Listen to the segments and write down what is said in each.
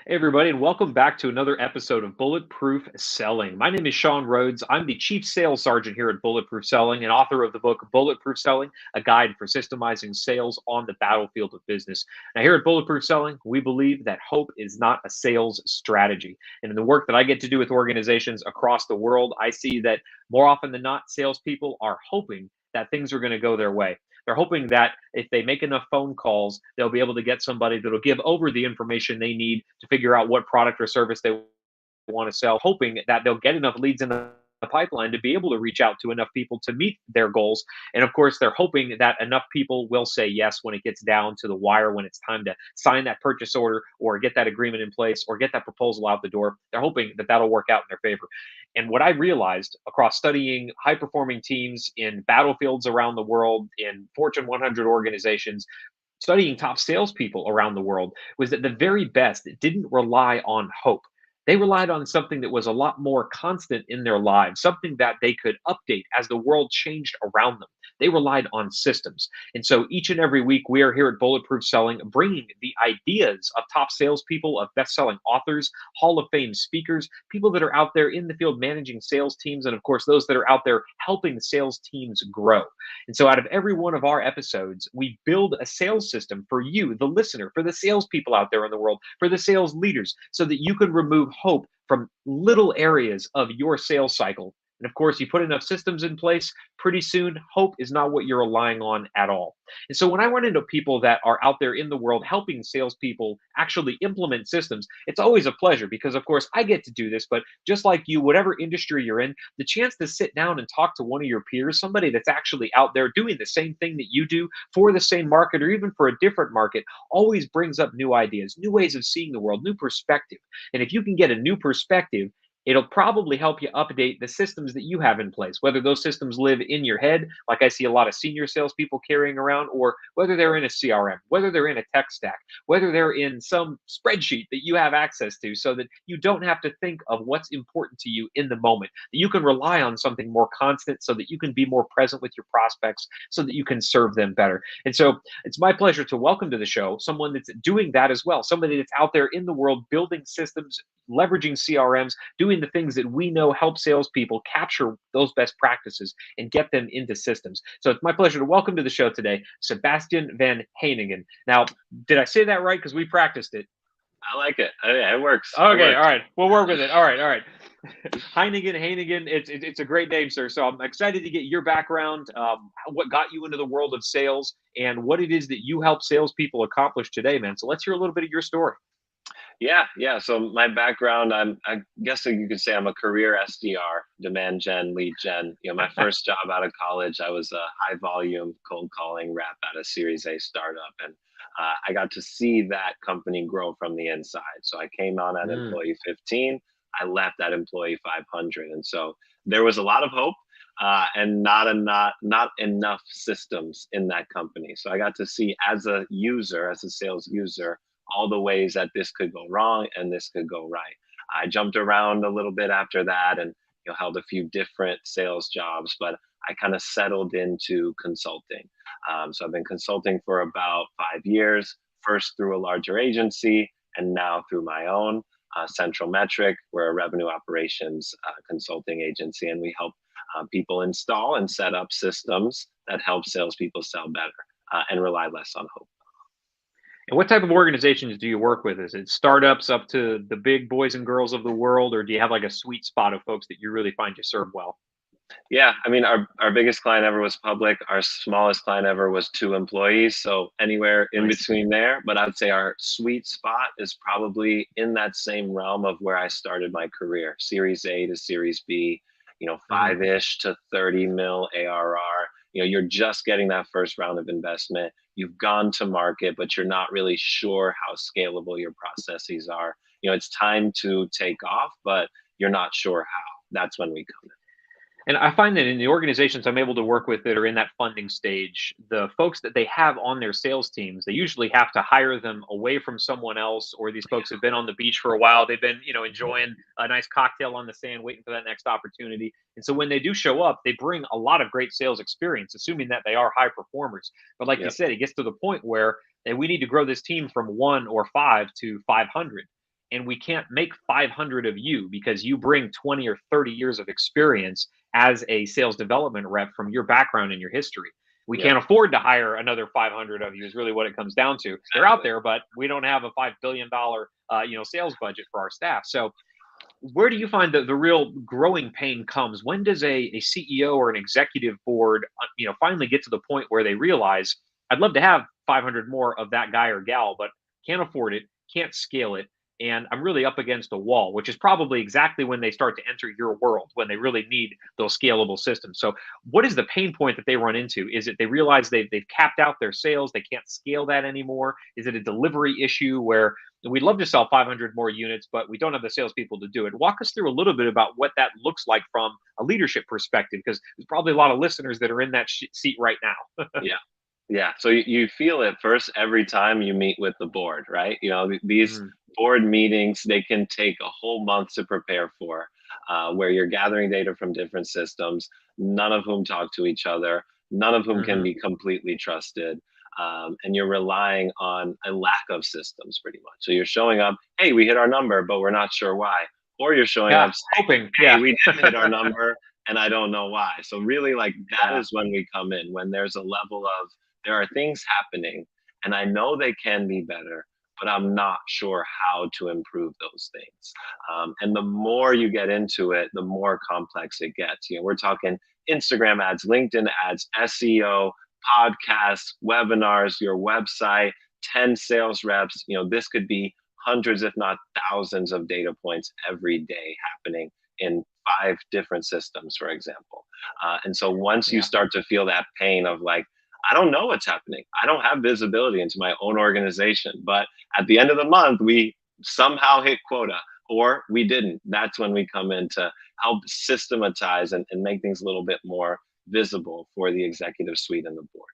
Hey, everybody, and welcome back to another episode of Bulletproof Selling. My name is Sean Rhodes. I'm the Chief Sales Sergeant here at Bulletproof Selling and author of the book Bulletproof Selling, a guide for systemizing sales on the battlefield of business. Now, here at Bulletproof Selling, we believe that hope is not a sales strategy. And in the work that I get to do with organizations across the world, I see that more often than not, salespeople are hoping that things are going to go their way. They're hoping that if they make enough phone calls, they'll be able to get somebody that'll give over the information they need to figure out what product or service they want to sell, hoping that they'll get enough leads in the pipeline to be able to reach out to enough people to meet their goals. And of course, they're hoping that enough people will say yes when it gets down to the wire, when it's time to sign that purchase order or get that agreement in place or get that proposal out the door. They're hoping that that'll work out in their favor. And what I realized across studying high performing teams in battlefields around the world, in Fortune 100 organizations, studying top salespeople around the world, was that the very best didn't rely on hope. They relied on something that was a lot more constant in their lives, something that they could update as the world changed around them. They relied on systems. And so each and every week, we are here at Bulletproof Selling, bringing the ideas of top salespeople, of best selling authors, Hall of Fame speakers, people that are out there in the field managing sales teams, and of course, those that are out there helping sales teams grow. And so, out of every one of our episodes, we build a sales system for you, the listener, for the salespeople out there in the world, for the sales leaders, so that you can remove hope from little areas of your sales cycle. And of course, you put enough systems in place, pretty soon, hope is not what you're relying on at all. And so, when I run into people that are out there in the world helping salespeople actually implement systems, it's always a pleasure because, of course, I get to do this. But just like you, whatever industry you're in, the chance to sit down and talk to one of your peers, somebody that's actually out there doing the same thing that you do for the same market or even for a different market, always brings up new ideas, new ways of seeing the world, new perspective. And if you can get a new perspective, it'll probably help you update the systems that you have in place, whether those systems live in your head, like I see a lot of senior salespeople carrying around, or whether they're in a CRM, whether they're in a tech stack, whether they're in some spreadsheet that you have access to so that you don't have to think of what's important to you in the moment, that you can rely on something more constant so that you can be more present with your prospects so that you can serve them better. And so it's my pleasure to welcome to the show someone that's doing that as well, somebody that's out there in the world building systems, leveraging CRMs, doing the things that we know help salespeople capture those best practices and get them into systems. So it's my pleasure to welcome to the show today, Sebastien van Heyningen. Now, did I say that right? Because we practiced it. I like it. Oh, yeah, it works. It Okay, all works. right. We'll work with it. All right, all right. Heyningen. It's a great name, sir. So I'm excited to get your background, what got you into the world of sales, and what it is that you help salespeople accomplish today, man. So let's hear a little bit of your story. Yeah. So my background, I guess you could say I'm a career SDR, demand gen, lead gen. My first job out of college, I was a high volume cold calling rep at a Series A startup, and I got to see that company grow from the inside. So I came on at Mm, employee 15, I left at employee 500, and so there was a lot of hope. And not enough systems in that company. So I got to see as a user, as a sales user, all the ways that this could go wrong and this could go right. I jumped around a little bit after that and held a few different sales jobs, but I kind of settled into consulting. So I've been consulting for about 5 years, first through a larger agency and now through my own. Central Metric, we're a revenue operations consulting agency, and we help people install and set up systems that help salespeople sell better and rely less on hope. And what type of organizations do you work with? Is it startups up to the big boys and girls of the world, or do you have like a sweet spot of folks that you really find you serve well? Yeah, I mean, our biggest client ever was public. Our smallest client ever was 2 employees. So anywhere in Nice. between there. But I would say our sweet spot is probably in that same realm of where I started my career, Series A to Series B, Hmm. 5-ish to 30 mil ARR. You're just getting that first round of investment. You've gone to market, but you're not really sure how scalable your processes are. It's time to take off, but you're not sure how. That's when we come in. And I find that in the organizations I'm able to work with that are in that funding stage, the folks that they have on their sales teams, they usually have to hire them away from someone else, or these folks have been on the beach for a while. They've been, enjoying a nice cocktail on the sand, waiting for that next opportunity. And so when they do show up, they bring a lot of great sales experience, assuming that they are high performers. But like you Yep. said, it gets to the point where we need to grow this team from one or five to 500. and we can't make 500 of you because you bring 20 or 30 years of experience as a sales development rep from your background and your history. We Yeah, can't afford to hire another 500 of you is really what it comes down to. They're out exactly. there, but we don't have a $5 billion sales budget for our staff. So where do you find the real growing pain comes? When does a CEO or an executive board, finally get to the point where they realize, I'd love to have 500 more of that guy or gal, but can't afford it, can't scale it, and I'm really up against a wall, which is probably exactly when they start to enter your world, when they really need those scalable systems. So, what is the pain point that they run into? Is it they realize they've capped out their sales, they can't scale that anymore? Is it a delivery issue where we'd love to sell 500 more units, but we don't have the salespeople to do it? Walk us through a little bit about what that looks like from a leadership perspective, because there's probably a lot of listeners that are in that seat right now. Yeah. Yeah. So you feel it first every time you meet with the board, right? These Mm, board meetings, they can take a whole month to prepare for, where you're gathering data from different systems, none of whom talk to each other, none of whom can hmm be completely trusted. And you're relying on a lack of systems pretty much. So you're showing up, hey, we hit our number, but we're not sure why. Or you're showing Yeah, up hoping. hey, Yeah. we didn't hit our number and I don't know why. So really like that Yeah. is when we come in, when there's a level of there are things happening and I know they can be better, but I'm not sure how to improve those things. And the more you get into it, the more complex it gets. We're talking Instagram ads, LinkedIn ads, SEO, podcasts, webinars, your website, 10 sales reps. This could be hundreds, if not thousands of data points every day happening in 5 different systems, for example. And so once you Yeah. start to feel that pain of like, I don't know what's happening. I don't have visibility into my own organization. But at the end of the month, we somehow hit quota or we didn't. That's when we come in to help systematize and make things a little bit more visible for the executive suite and the board.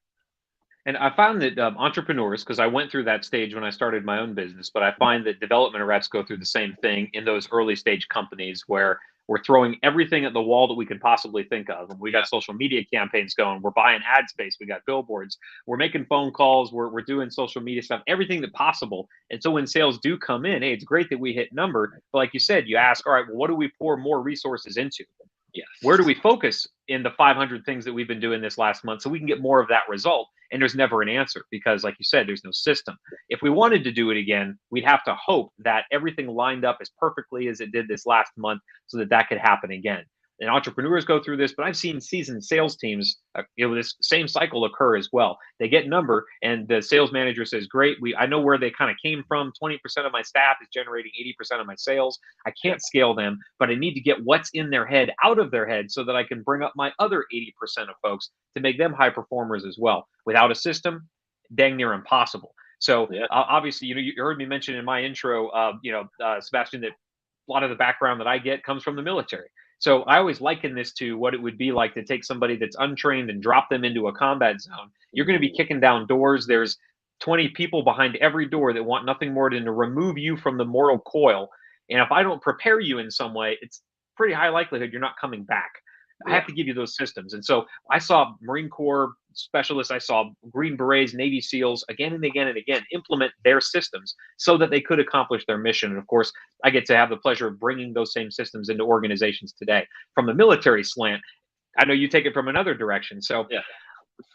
And I found that entrepreneurs, because I went through that stage when I started my own business, but I find that development reps go through the same thing in those early stage companies where we're throwing everything at the wall that we can possibly think of. And we Yeah. got social media campaigns going, we're buying ad space, we got billboards, we're making phone calls, we're doing social media stuff, everything that possible. And so when sales do come in, hey, it's great that we hit number. But like you said, you ask, all right, well, what do we pour more resources into? Where do Yes. we focus in the 500 things that we've been doing this last month so we can get more of that result? And there's never an answer because, like you said, there's no system. If we wanted to do it again, we'd have to hope that everything lined up as perfectly as it did this last month so that that could happen again. And entrepreneurs go through this, but I've seen seasoned sales teams, this same cycle occur as well. They get number, and the sales manager says, "Great, I know where they kind of came from. 20% of my staff is generating 80% of my sales. I Yeah. can't scale them, but I need to get what's in their head out of their head so that I can bring up my other 80% of folks to make them high performers as well. Without a system, dang near impossible." So Yeah. obviously, you heard me mention in my intro, Sebastien, that a lot of the background that I get comes from the military. So I always liken this to what it would be like to take somebody that's untrained and drop them into a combat zone. You're going to be Mhm. kicking down doors. There's 20 people behind every door that want nothing more than to remove you from the mortal coil. And if I don't prepare you in some way, it's pretty high likelihood you're not coming back. I Yeah. have to give you those systems. And so I saw Marine Corps specialists, I saw Green Berets, Navy SEALs again and again and again implement their systems so that they could accomplish their mission. And of course, I get to have the pleasure of bringing those same systems into organizations today. From the military slant, I know you take it from another direction. So Yeah.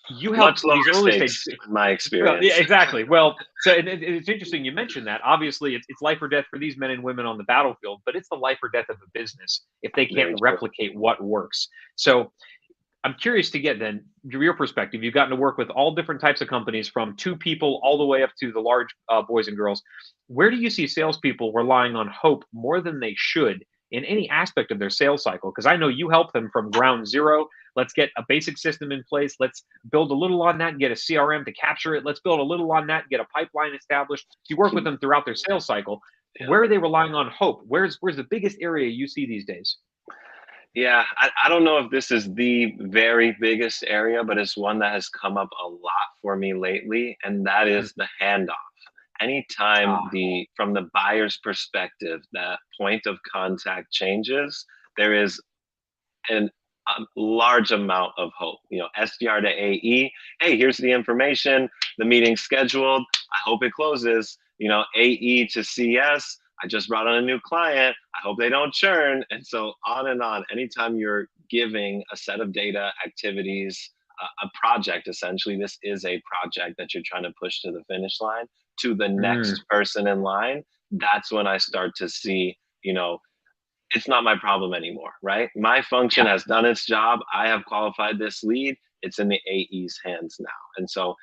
you help Much these lower early stage. stakes in my Well, yeah, experience. exactly. Well, so it's interesting you mentioned that. Obviously, it's life or death for these men and women on the battlefield, but it's the life or death of a business if they can't Very true. replicate what works. So I'm curious to get then your perspective. You've gotten to work with all different types of companies, from 2 people all the way up to the large boys and girls. Where do you see salespeople relying on hope more than they should in any aspect of their sales cycle? Because I know you help them from ground zero. Let's get a basic system in place. Let's build a little on that and get a CRM to capture it. Let's build a little on that and get a pipeline established. You work with them throughout their sales cycle. Yeah. Where are they relying on hope? Where's the biggest area you see these days? Yeah, I don't know if this is the very biggest area, but it's one that has come up a lot for me lately, and that Mm. is the handoff. Anytime Ah, from the buyer's perspective, that point of contact changes, there is an a large amount of hope. SDR to AE, hey, here's the information, the meeting's scheduled, I hope it closes. AE to CS, I just brought on a new client. I hope they don't churn. And so on and on. Anytime you're giving a set of data, activities, a project, essentially, this is a project that you're trying to push to the finish line to the next person in line. That's when I start to see, it's not my problem anymore, right? My function has done its job. I have qualified this lead. It's in the AE's hands now. And so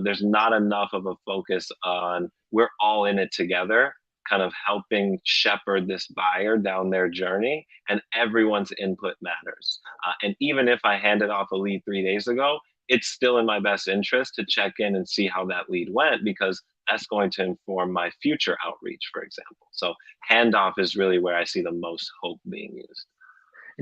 there's not enough of a focus on we're all in it together, kind of helping shepherd this buyer down their journey, and everyone's input matters. And even if I handed off a lead 3 days ago, it's still in my best interest to check in and see how that lead went, because that's going to inform my future outreach, for example. So handoff is really where I see the most hope being used.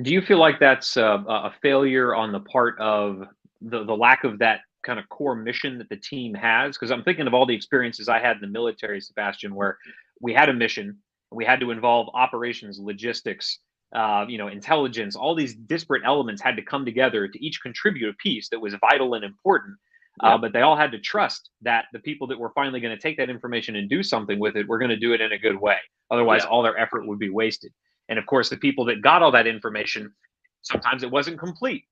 Do you feel like that's a failure on the part of the lack of that kind of core mission that the team has? Because I'm thinking of all the experiences I had in the military, Sebastien, where we had a mission, we had to involve operations, logistics, intelligence. All these disparate elements had to come together to each contribute a piece that was vital and important. But they all had to trust that the people that were finally going to take that information and do something with it were going to do it in a good way. Otherwise, all their effort would be wasted. And of course, the people that got all that information, sometimes it wasn't complete.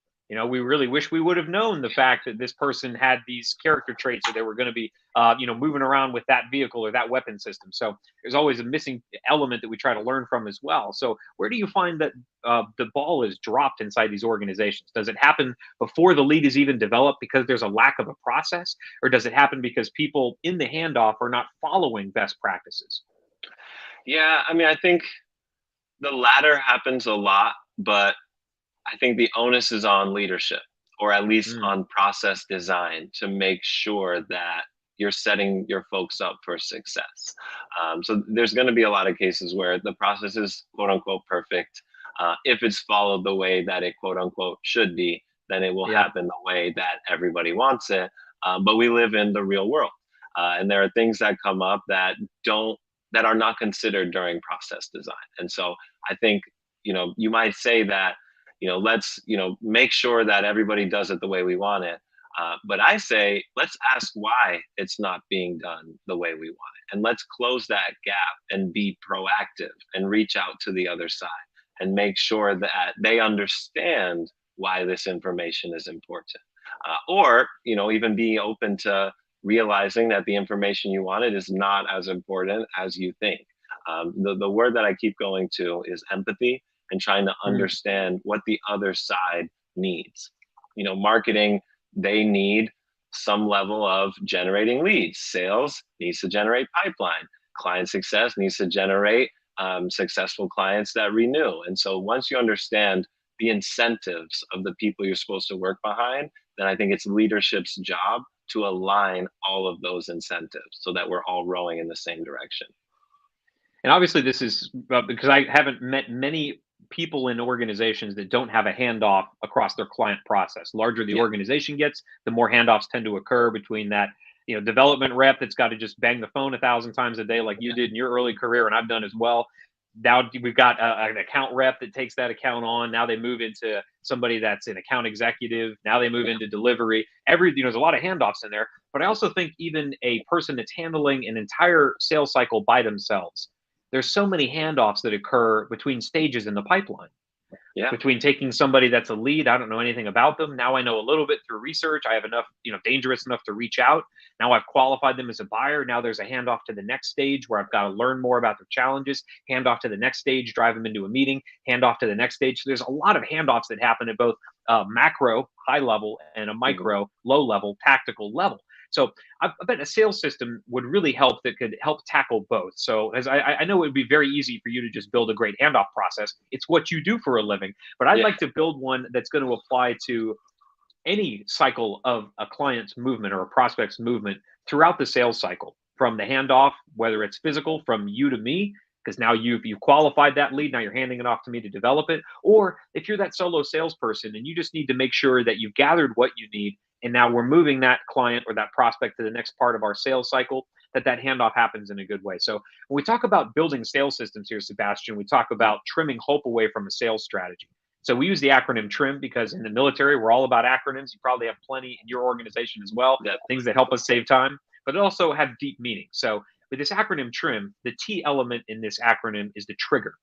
We really wish we would have known the fact that this person had these character traits, or they were going to be, moving around with that vehicle or that weapon system. So there's always a missing element that we try to learn from as well. So where do you find that the ball is dropped inside these organizations? Does it happen before the lead is even developed because there's a lack of a process, or does it happen because people in the handoff are not following best practices? Yeah, I mean, I think the latter happens a lot, but I think the onus is on leadership, or at least on process design, to make sure that you're setting your folks up for success. So there's going to be a lot of cases where the process is quote unquote perfect. If it's followed the way that it quote unquote should be, then it will happen the way that everybody wants it. But we live in the real world, and there are things that come up that are not considered during process design. And so I think you might say that let's make sure that everybody does it the way we want it. But I say, let's ask why it's not being done the way we want it. And let's close that gap and be proactive and reach out to the other side and make sure that they understand why this information is important. Or even be open to realizing that the information you wanted is not as important as you think. The word that I keep going to is empathy, and trying to understand what the other side needs. Marketing, they need some level of generating leads. Sales needs to generate pipeline. Client success needs to generate successful clients that renew. And so once you understand the incentives of the people you're supposed to work behind, then I think it's leadership's job to align all of those incentives so that we're all rowing in the same direction. And obviously this is because I haven't met many people in organizations that don't have a handoff across their client process. Larger the organization gets, the more handoffs tend to occur between that, development rep that's got to just bang the phone 1,000 times a day, like you did in your early career, and I've done as well. Now we've got an account rep that takes that account on. Now they move into somebody that's an account executive. Now they move into delivery. There's a lot of handoffs in there. But I also think even a person that's handling an entire sales cycle by themselves, there's so many handoffs that occur between stages in the pipeline. Between taking somebody that's a lead, I don't know anything about them. Now I know a little bit through research. I have enough, dangerous enough to reach out. Now I've qualified them as a buyer. Now there's a handoff to the next stage where I've got to learn more about their challenges, handoff to the next stage, drive them into a meeting, handoff to the next stage. So there's a lot of handoffs that happen at both macro, high level, and a micro, low level, tactical level. So I bet a sales system would really help, that could help tackle both. So as I know it would be very easy for you to just build a great handoff process. It's what you do for a living. But I'd like to build one that's going to apply to any cycle of a client's movement or a prospect's movement throughout the sales cycle, from the handoff, whether it's physical from you to me, because now you've qualified that lead. Now you're handing it off to me to develop it. Or if you're that solo salesperson and you just need to make sure that you've gathered what you need, and now we're moving that client or that prospect to the next part of our sales cycle, that handoff happens in a good way. So when we talk about building sales systems here, Sebastien, we talk about trimming hope away from a sales strategy. So we use the acronym TRIM because in the military, we're all about acronyms. You probably have plenty in your organization as well, things that help us save time, but it also have deep meaning. So with this acronym TRIM, the T element in this acronym is the trigger.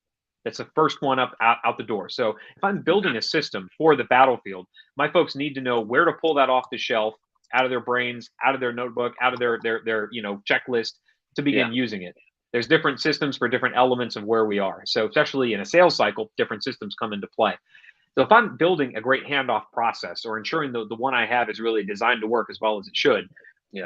That's the first one up out the door. So if I'm building a system for the battlefield, my folks need to know where to pull that off the shelf, out of their brains, out of their notebook, out of their checklist to begin using it. There's different systems for different elements of where we are. So especially in a sales cycle, different systems come into play. So if I'm building a great handoff process or ensuring the one I have is really designed to work as well as it should,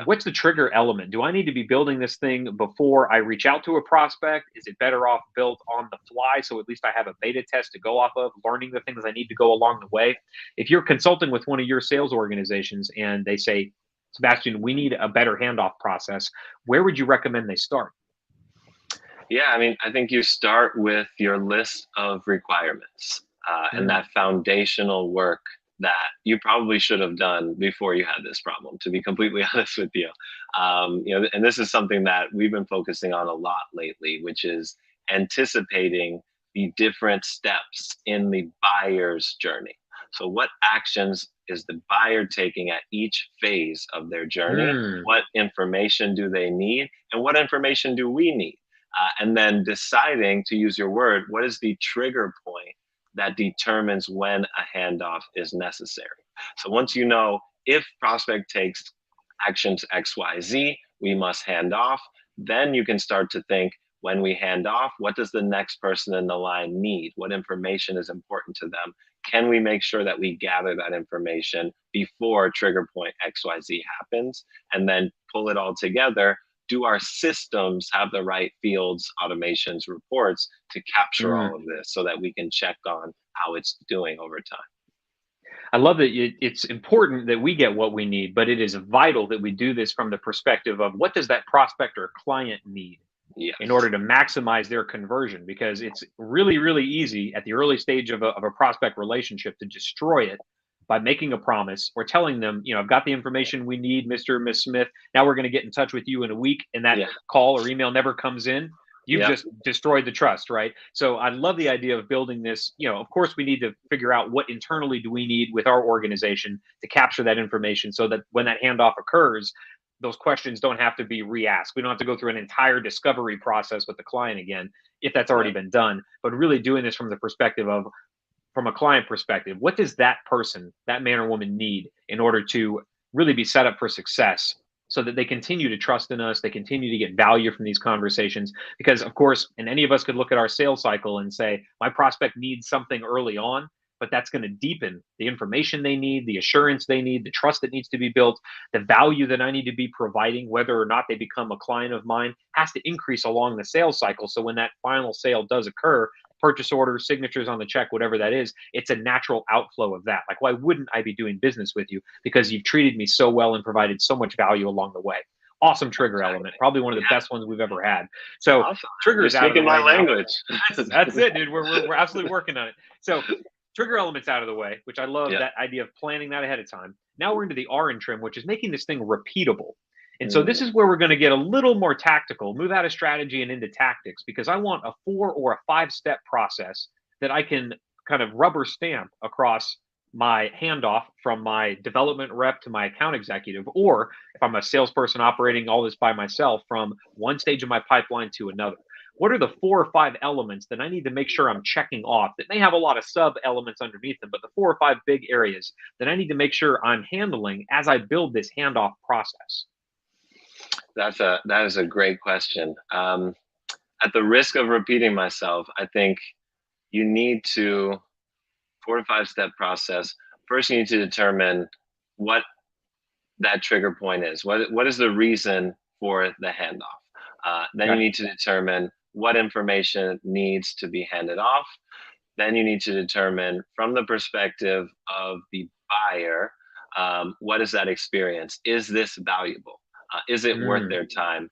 what's the trigger element? Do I need to be building this thing before I reach out to a prospect? Is it better off built on the fly so at least I have a beta test to go off of, learning the things I need to go along the way? If you're consulting with one of your sales organizations and they say, Sebastian, we need a better handoff process, where would you recommend they start? Yeah, I mean, I think you start with your list of requirements and that foundational work that you probably should have done before you had this problem, to be completely honest with you. And this is something that we've been focusing on a lot lately, which is anticipating the different steps in the buyer's journey. So what actions is the buyer taking at each phase of their journey? What information do they need? And what information do we need? And then deciding, to use your word, what is the trigger point that determines when a handoff is necessary. So once you know if prospect takes actions X, Y, Z, we must hand off, then you can start to think, when we hand off, what does the next person in the line need? What information is important to them? Can we make sure that we gather that information before trigger point XYZ happens, and then pull it all together? Do our systems have the right fields, automations, reports to capture all of this so that we can check on how it's doing over time? I love that it's important that we get what we need, but it is vital that we do this from the perspective of what does that prospect or client need in order to maximize their conversion, because it's really, really easy at the early stage of a prospect relationship to destroy it by making a promise or telling them, I've got the information we need, Mr. or Miss Smith. Now we're going to get in touch with you in a week. And that call or email never comes in. You've just destroyed the trust, right? So I love the idea of building this. Of course, we need to figure out what internally do we need with our organization to capture that information so that when that handoff occurs, those questions don't have to be re-asked. We don't have to go through an entire discovery process with the client again, if that's already been done, but really doing this from the perspective of, from a client perspective, what does that person, that man or woman need in order to really be set up for success so that they continue to trust in us, they continue to get value from these conversations? Because of course, and any of us could look at our sales cycle and say, my prospect needs something early on, but that's going to deepen the information they need, the assurance they need, the trust that needs to be built, the value that I need to be providing, whether or not they become a client of mine, has to increase along the sales cycle. So when that final sale does occur, purchase order, signatures on the check, whatever that is, it's a natural outflow of that. Like, why wouldn't I be doing business with you? Because you've treated me so well and provided so much value along the way. Awesome trigger element, probably one of the best ones we've ever had. So triggers out of the way. Speaking my language. That's it, dude. We're absolutely working on it. So trigger elements out of the way, which I love that idea of planning that ahead of time. Now we're into the R in trim, which is making this thing repeatable. And so this is where we're going to get a little more tactical, move out of strategy and into tactics, because I want a 4 or a 5-step process that I can kind of rubber stamp across my handoff from my development rep to my account executive, or if I'm a salesperson operating all this by myself, from one stage of my pipeline to another. What are the 4 or 5 elements that I need to make sure I'm checking off that may have a lot of sub elements underneath them, but the 4 or 5 big areas that I need to make sure I'm handling as I build this handoff process? That is a great question. At the risk of repeating myself, I think you need to, 4 to 5 step process. First, you need to determine what that trigger point is. What is the reason for the handoff? Then you need to determine what information needs to be handed off. Then you need to determine, from the perspective of the buyer, what is that experience? Is this valuable? Is it worth their time?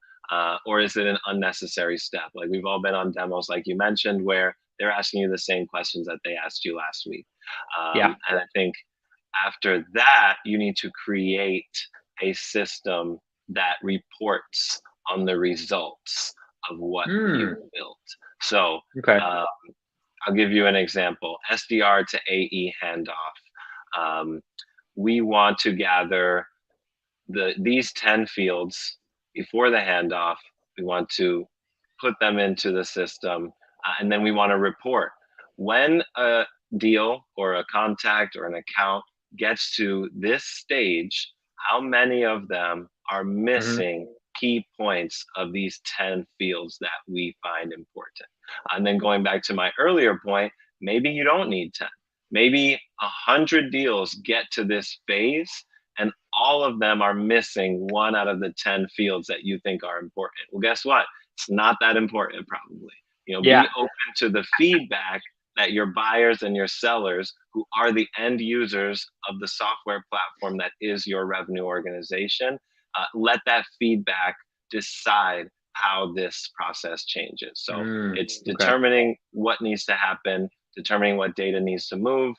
Or is it an unnecessary step? Like, we've all been on demos, like you mentioned, where they're asking you the same questions that they asked you last week. And I think after that, you need to create a system that reports on the results of what you built. So I'll give you an example. SDR to AE handoff. We want to gather these 10 fields before the handoff, We want to put them into the system, and then we want to report. When a deal or a contact or an account gets to this stage, how many of them are missing key points of these 10 fields that we find important? And then going back to my earlier point, maybe you don't need 10. Maybe 100 deals get to this phase and all of them are missing 1 out of the 10 fields that you think are important. Well, guess what? It's not that important probably. Be open to the feedback that your buyers and your sellers, who are the end users of the software platform that is your revenue organization, let that feedback decide how this process changes. So it's determining what needs to happen, determining what data needs to move,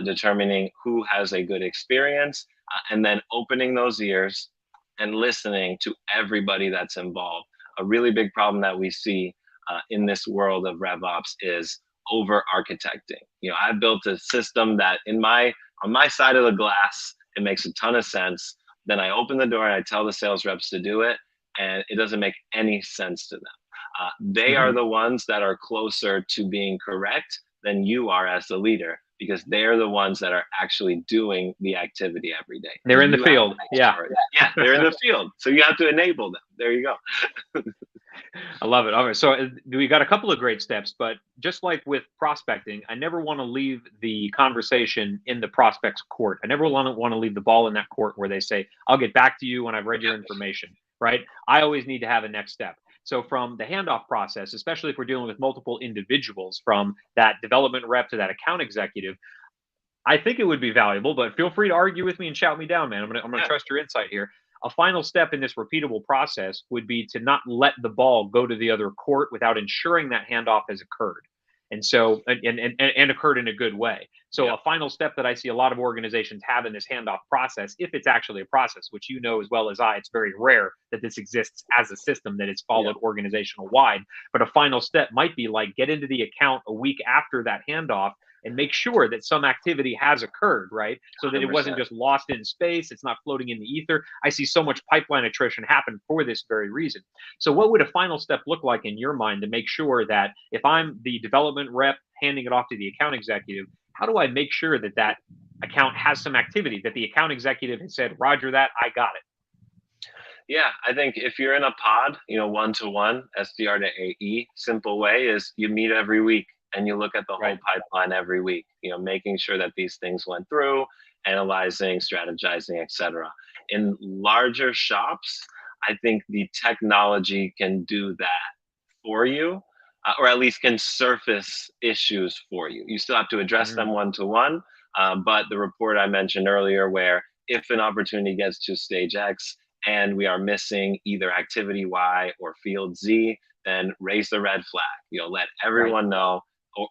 determining who has a good experience, and then opening those ears and listening to everybody that's involved. A really big problem that we see in this world of RevOps is over architecting. I've built a system that on my side of the glass, it makes a ton of sense. Then I open the door and I tell the sales reps to do it, and it doesn't make any sense to them. They are the ones that are closer to being correct than you are as the leader, because they're the ones that are actually doing the activy every day. They're in the field. Yeah, they're in the field. So you have to enable them. There you go. I love it. All right. So we got a couple of great steps, but just like with prospecting, I never want to leave the conversation in the prospect's court. I never want to leave the ball in that court where they say, I'll get back to you when I've read your information, right? I always need to have a next step. So from the handoff process, especially if we're dealing with multiple individuals, from that development rep to that account executive, I think it would be valuable, but feel free to argue with me and shout me down, man. I'm gonna trust your insight here. A final step in this repeatable process would be to not let the ball go to the other court without ensuring that handoff has occurred. And so, and occurred in a good way. So a final step that I see a lot of organizations have in this handoff process, if it's actually a process, which you know as well as I, it's very rare that this exists as a system that is followed organizational wide. But a final step might be like, get into the account a week after that handoff and make sure that some activity has occurred, right? So that it wasn't just lost in space, it's not floating in the ether. I see so much pipeline attrition happen for this very reason. So what would a final step look like in your mind to make sure that if I'm the development rep handing it off to the account executive, how do I make sure that that account has some activity, that the account executive has said, Roger that, I got it? Yeah, I think if you're in a pod, one-to-one, SDR to AE, simple way is you meet every week and you look at the whole pipeline every week, making sure that these things went through, analyzing, strategizing, etc. In larger shops, I think the technology can do that for you, or at least can surface issues for you. You still have to address them one-to-one, but the report I mentioned earlier, where if an opportunity gets to stage X and we are missing either activity Y or field Z, then raise the red flag. Let everyone know,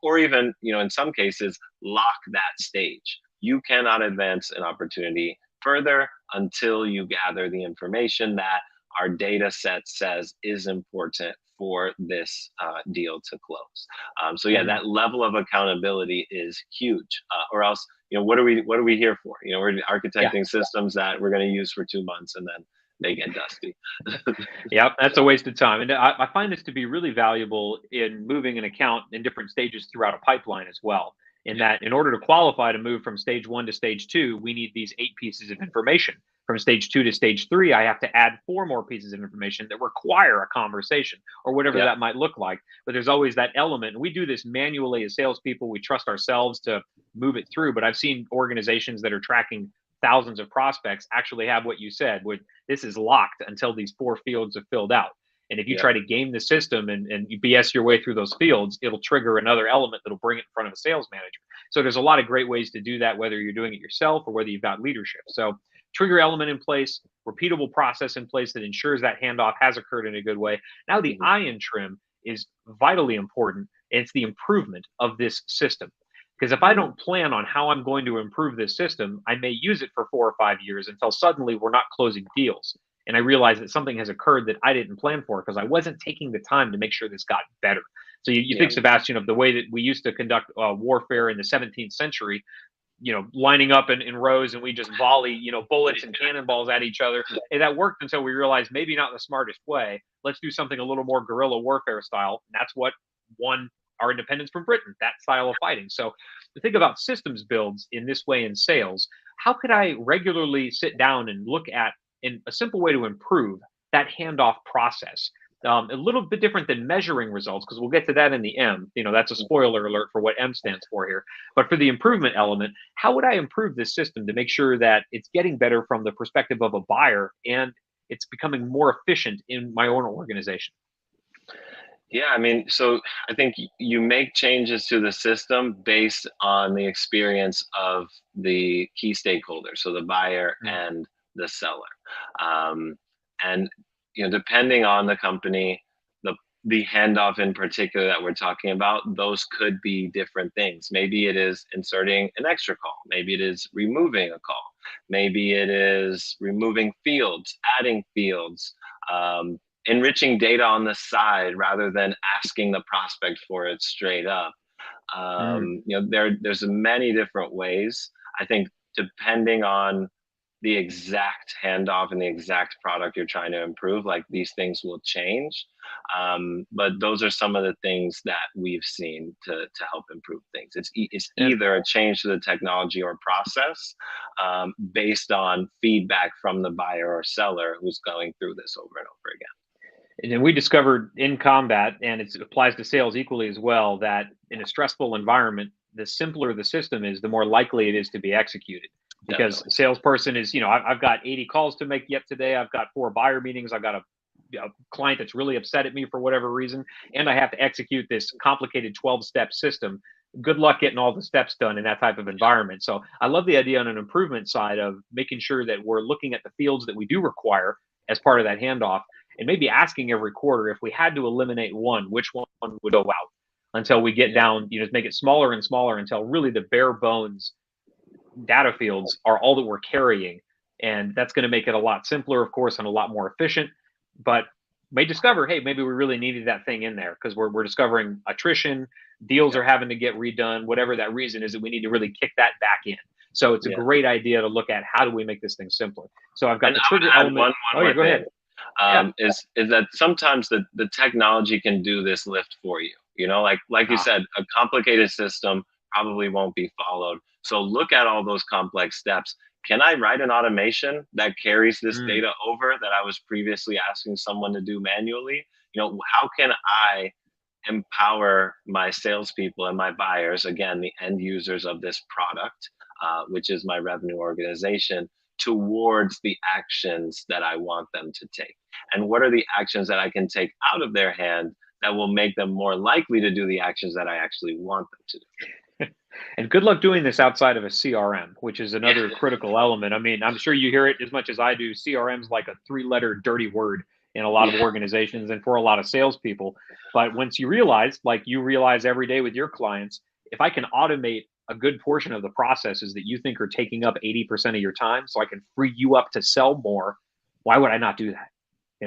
or even, in some cases, lock that stage. You cannot advance an opportunity further until you gather the information that our data set says is important for this deal to close. So yeah, that level of accountability is huge. Or else, what are we here for? We're architecting systems that we're going to use for 2 months and then they get dusty. Yep, that's a waste of time. And I find this to be really valuable in moving an account in different stages throughout a pipeline as well. In that, in order to qualify to move from stage 1 to stage 2, we need these 8 pieces of information. From stage 2 to stage 3, I have to add 4 more pieces of information that require a conversation or whatever that might look like. But there's always that element. And we do this manually as salespeople. We trust ourselves to move it through. But I've seen organizations that are tracking thousands of prospects actually have what you said, where this is locked until these 4 fields are filled out. And if you try to game the system and you BS your way through those fields, it'll trigger another element that'll bring it in front of a sales manager. So there's a lot of great ways to do that, whether you're doing it yourself or whether you've got leadership. So trigger element in place, repeatable process in place that ensures that handoff has occurred in a good way. Now the eye and trim is vitally important. And it's the improvement of this system. Because if I don't plan on how I'm going to improve this system, I may use it for 4 or 5 years until suddenly we're not closing deals. And I realize that something has occurred that I didn't plan for because I wasn't taking the time to make sure this got better. So you think, Sebastien, of the way that we used to conduct warfare in the 17th century, lining up in rows, and we just volley, bullets and cannonballs at each other. And that worked until we realized maybe not the smartest way. Let's do something a little more guerrilla warfare style. And that's what won our independence from Britain, that style of fighting. So to think about systems builds in this way in sales, how could I regularly sit down and look at in a simple way to improve that handoff process? A little bit different than measuring results, because we'll get to that in the M. That's a spoiler alert for what M stands for here. But for the improvement element, how would I improve this system to make sure that it's getting better from the perspective of a buyer and it's becoming more efficient in my own organization? Yeah, I mean, so I think you make changes to the system based on the experience of the key stakeholders, so the buyer and the seller. Um, and depending on the company, the handoff in particular that we're talking about, those could be different things. Maybe it is inserting an extra call. Maybe it is removing a call. Maybe it is removing fields, adding fields, enriching data on the side rather than asking the prospect for it straight up. There's many different ways. I think depending on the exact handoff and the exact product you're trying to improve, like, these things will change. But those are some of the things that we've seen to help improve things. It's either a change to the technology or process based on feedback from the buyer or seller who's going through this over and over again. And then we discovered in combat, and it applies to sales equally as well, that in a stressful environment, the simpler the system is, the more likely it is to be executed. Because Definitely. a salesperson is, I've got 80 calls to make yet today. I've got 4 buyer meetings. I've got a client that's really upset at me for whatever reason, and I have to execute this complicated 12-step system. Good luck getting all the steps done in that type of environment. So I love the idea on an improvement side of making sure that we're looking at the fields that we do require as part of that handoff, and maybe asking every quarter, if we had to eliminate one, which one would go out, until we get down, make it smaller and smaller until really the bare bones data fields are all that we're carrying. And that's going to make it a lot simpler, of course, and a lot more efficient. But may discover, hey, maybe we really needed that thing in there, because we're discovering attrition, deals are having to get redone, whatever that reason is, that we need to really kick that back in. So it's a great idea to look at, how do we make this thing simpler? So I've got the trigger element. Go ahead. Is that sometimes the technology can do this lift for you. Like you said, a complicated system probably won't be followed. So look at all those complex steps. Can I write an automation that carries this data over that I was previously asking someone to do manually? How can I empower my salespeople and my buyers, again, the end users of this product, which is my revenue organization, towards the actions that I want them to take? And what are the actions that I can take out of their hand that will make them more likely to do the actions that I actually want them to do? And good luck doing this outside of a CRM, which is another critical element. I mean, I'm sure you hear it as much as I do. CRM's like a 3-letter dirty word in a lot of organizations and for a lot of salespeople. But once you realize, like you realize every day with your clients, if I can automate a good portion of the processes that you think are taking up 80% of your time, so I can free you up to sell more, why would I not do that?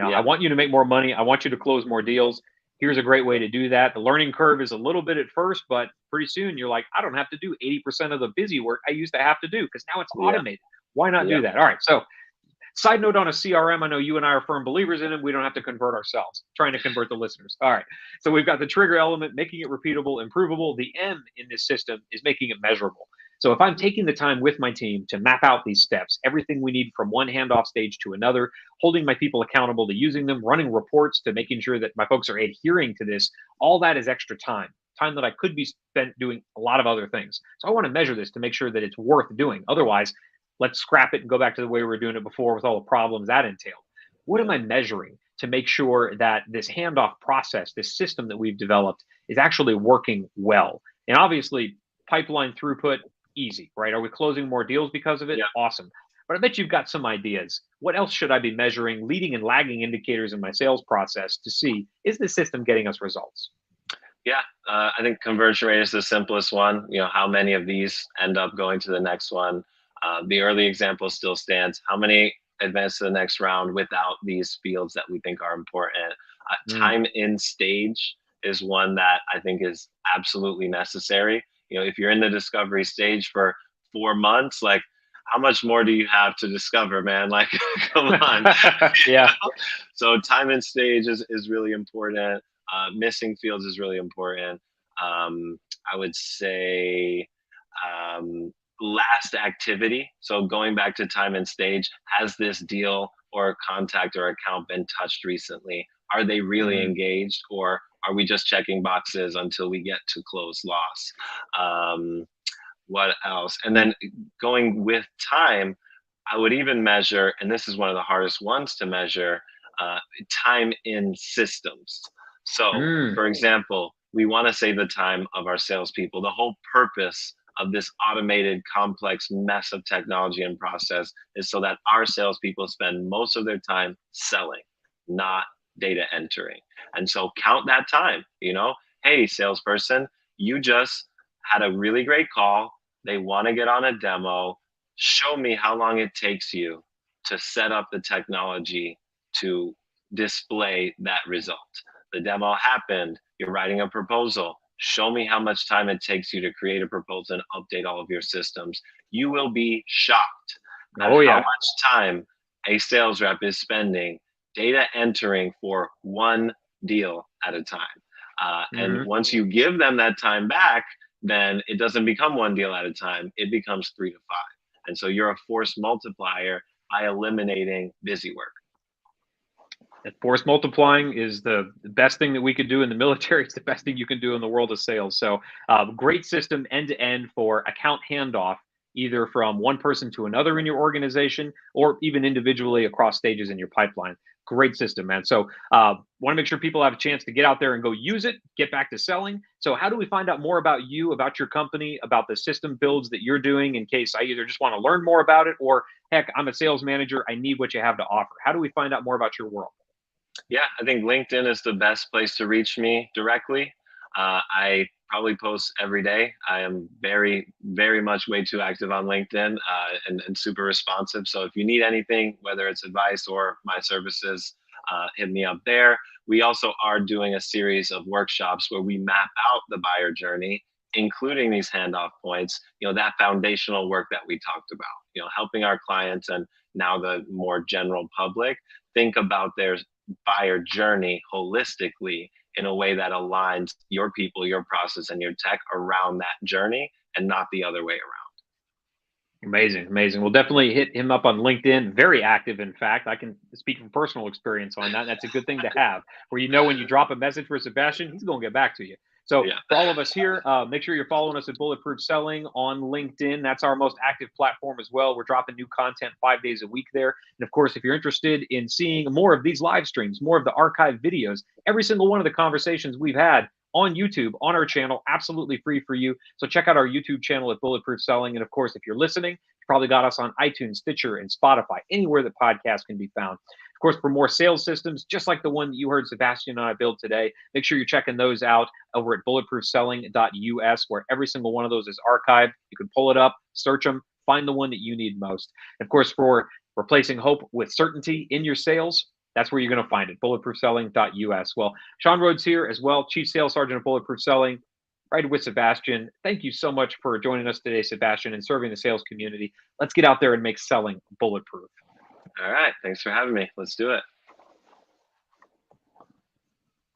I want you to make more money. I want you to close more deals. Here's a great way to do that. The learning curve is a little bit at first, but pretty soon you're like, I don't have to do 80% of the busy work I used to have to do, because now it's automated. Why not do that? All right. So side note on a CRM, I know you and I are firm believers in it. We don't have to convert ourselves, trying to convert the listeners. All right. So we've got the trigger element, making it repeatable, improvable. The M in this system is making it measurable. So if I'm taking the time with my team to map out these steps, everything we need from one handoff stage to another, holding my people accountable to using them, running reports to making sure that my folks are adhering to this, all that is extra time that I could be spent doing a lot of other things. So I want to measure this to make sure that it's worth doing. Otherwise, let's scrap it and go back to the way we were doing it before with all the problems that entailed. What am I measuring to make sure that this handoff process, this system that we've developed, is actually working well? And obviously, pipeline throughput, easy, right? Are we closing more deals because of it? Awesome. But I bet you've got some ideas. What else should I be measuring, leading and lagging indicators in my sales process to see, is the system getting us results? I think conversion rate is the simplest one. How many of these end up going to the next one? The early example still stands. How many advance to the next round without these fields that we think are important? Time in stage is one that I think is absolutely necessary. If you're in the discovery stage for 4 months, like, how much more do you have to discover, man? Like, come on. Yeah. So time and stage is really important. Missing fields is really important. I would say last activity. So going back to time and stage, has this deal or contact or account been touched recently? Are they really engaged, or are we just checking boxes until we get to close loss? What else? And then going with time, I would even measure, and this is one of the hardest ones to measure, time in systems. So, for example, we want to save the time of our salespeople. The whole purpose of this automated, complex mess of technology and process is so that our salespeople spend most of their time selling, not data entering. And so count that time, hey, salesperson, you just had a really great call. They want to get on a demo. Show me how long it takes you to set up the technology to display that result. The demo happened. You're writing a proposal. Show me how much time it takes you to create a proposal and update all of your systems. You will be shocked at how much time a sales rep is spending data entering for one deal at a time. And once you give them that time back, then it doesn't become one deal at a time. It becomes 3 to 5. And so you're a force multiplier by eliminating busy work. Force multiplying is the best thing that we could do in the military. It's the best thing you can do in the world of sales. So great system end to end for account handoff, either from one person to another in your organization or even individually across stages in your pipeline. Great system, man. So want to make sure people have a chance to get out there and go use it, get back to selling. So how do we find out more about you, about your company, about the system builds that you're doing, in case I either just want to learn more about it, or heck, I'm a sales manager, I need what you have to offer? How do we find out more about your world? Yeah, I think LinkedIn is the best place to reach me directly. I probably post every day. I am very, very much way too active on LinkedIn and super responsive. So if you need anything, whether it's advice or my services, hit me up there. We also are doing a series of workshops where we map out the buyer journey, including these handoff points, that foundational work that we talked about, helping our clients and now the more general public think about their buyer journey holistically in a way that aligns your people, your process, and your tech around that journey and not the other way around. Amazing, amazing. We'll definitely hit him up on LinkedIn. Very active, in fact. I can speak from personal experience on that. That's a good thing to have, where when you drop a message for Sebastien, he's going to get back to you. So for all of us here, make sure you're following us at Bulletproof Selling on LinkedIn. That's our most active platform as well. We're dropping new content 5 days a week there. And of course, if you're interested in seeing more of these live streams, more of the archive videos, every single one of the conversations we've had on YouTube, on our channel, absolutely free for you. So check out our YouTube channel at Bulletproof Selling. And of course, if you're listening, you probably got us on iTunes, Stitcher, and Spotify, anywhere that podcasts can be found. Of course, for more sales systems, just like the one that you heard Sebastien and I build today, make sure you're checking those out over at bulletproofselling.us, where every single one of those is archived. You can pull it up, search them, find the one that you need most. And of course, for replacing hope with certainty in your sales, that's where you're going to find it, bulletproofselling.us. Well, Sean Rhodes here as well, Chief Sales Sergeant of Bulletproof Selling, right with Sebastien. Thank you so much for joining us today, Sebastien, and serving the sales community. Let's get out there and make selling bulletproof. All right. Thanks for having me. Let's do it.